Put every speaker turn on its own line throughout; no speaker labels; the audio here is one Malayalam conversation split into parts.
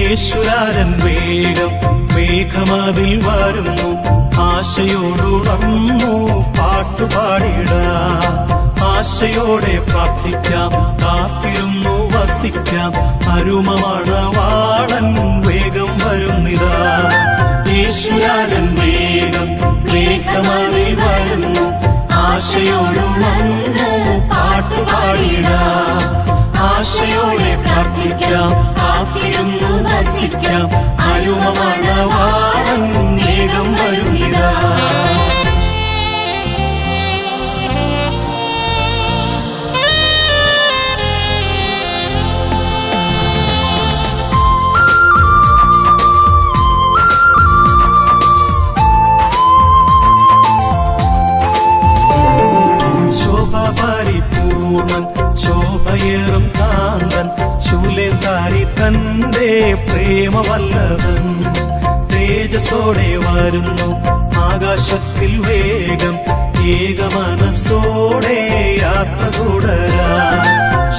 യേശുരാജൻ വേഗം മേഘമതിൽ വരുന്നു. ആശയോടുണർന്നു പാട്ടുപാടിടാം. ആശയോടെ പ്രാർത്ഥിക്കാം, കാത്തിരുന്നു വസിക്കാം. അരുമമണവാളൻ വേഗം വരുന്നിതാ. യേശുരാജൻ വേഗം മേഘമതിൽ വരുന്നു. ആശയോടുണർന്നു പാട്ടുപാടിടാം. ആശയോടെ പ്രാർത്ഥിക്കാം, കാത്തിരുന്നു വസിക്കാം. അരുമമണവാളൻ വേഗം വരുന്നിതാ. പരിപൂർണൻ ശോഭയേറും കാന്തൻ ശൂലേധാരി തന്റെ പ്രേമവല്ലഭൻ തേജസ്സോടെ വരുന്നു ആകാശത്തിൽ വേഗം. ഏകമനസ്സോടെ യാത്ര തുടരാം.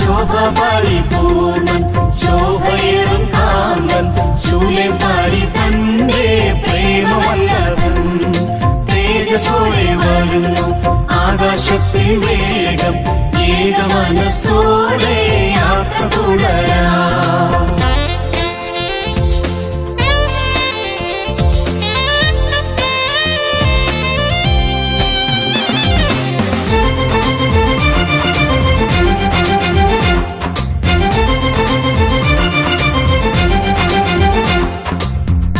ശോഭപരിപൂർണൻ ശോഭയേറും കാന്തൻ ശൂലേധാരി തന്റെ പ്രേമവല്ലഭൻ തേജസ്സോടെ വരുന്നു ആകാശത്തിൽ വേഗം. ഏകമനസ്സോടെ യാത്ര തുടരാം.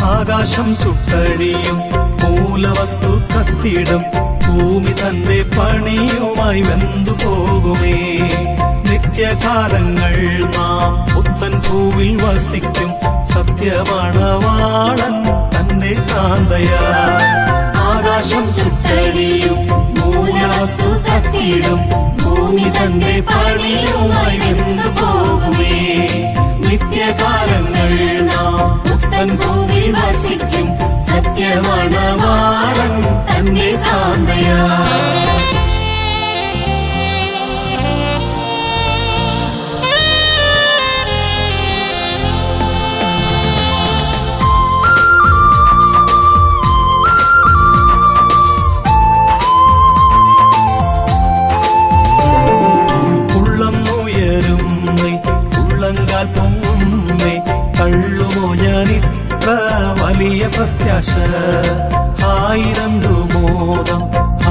ആകാശം ചുട്ടഴിയും, മൂലവസ്തു കത്തിടും. ഭൂമി തന്റെ പണിയുമായി വെന്തു പോകുമേ. നിത്യകാലങ്ങൾ നാം പുത്തൻ ഭൂവിൽ വസിക്കും. സത്യമണവാളൻ തന്റെ കാന്തയാ. ആകാശം ചുട്ടഴിയും, മൂലവസ്തു കത്തിടും. ഭൂമി തന്റെ പണിയുമായി വെന്തു പോകുമേ. നിത്യകാലങ്ങൾ നാം പുത്തൻ ഭൂവിൽ വസിക്കും. സത്യമണവാളൻ തന്റെ കാന്തയാ. ഉള്ളം ഉയരുന്നേ, ഉള്ളങ്കാൽ പൊങ്ങുന്നേ. തള്ളുമോ ഞാനിത്ര വലിയ പ്രത്യാശ? ആയിരന്തു മോദം,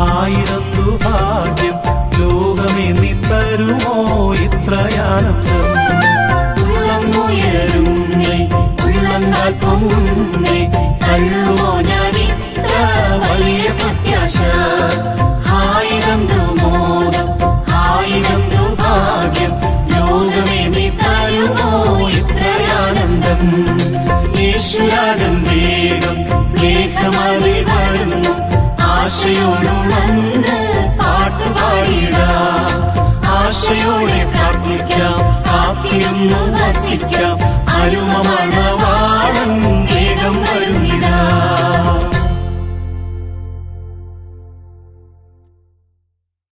ആയിരന്തു ഭാഗ്യം. ലോകമേ നീ തരുമോ ഇത്രയാനന്ദം? ഉള്ളം ഉയരുന്നേ, ഉള്ളങ്കാൽ പൊങ്ങുന്നേ. തള്ളുമോ ഞാനിത്ര വലിയ പ്രത്യാശ? ആയിരന്തു മോദം, ആയിരന്തു ഭാഗ്യം. ലോകമേ നീ തരുമോ ഇത്രയാനന്ദം? യേശുരാജൻ വേഗം മേഘമതിൽ വരുന്നു. ആശയോടുണർന്ന് പാട്ടുപാടിടാം. ആശയോടെ പ്രാർത്ഥിക്കാം, കാത്തിരുന്നു വസിക്കാം. അരുമമണവാളൻ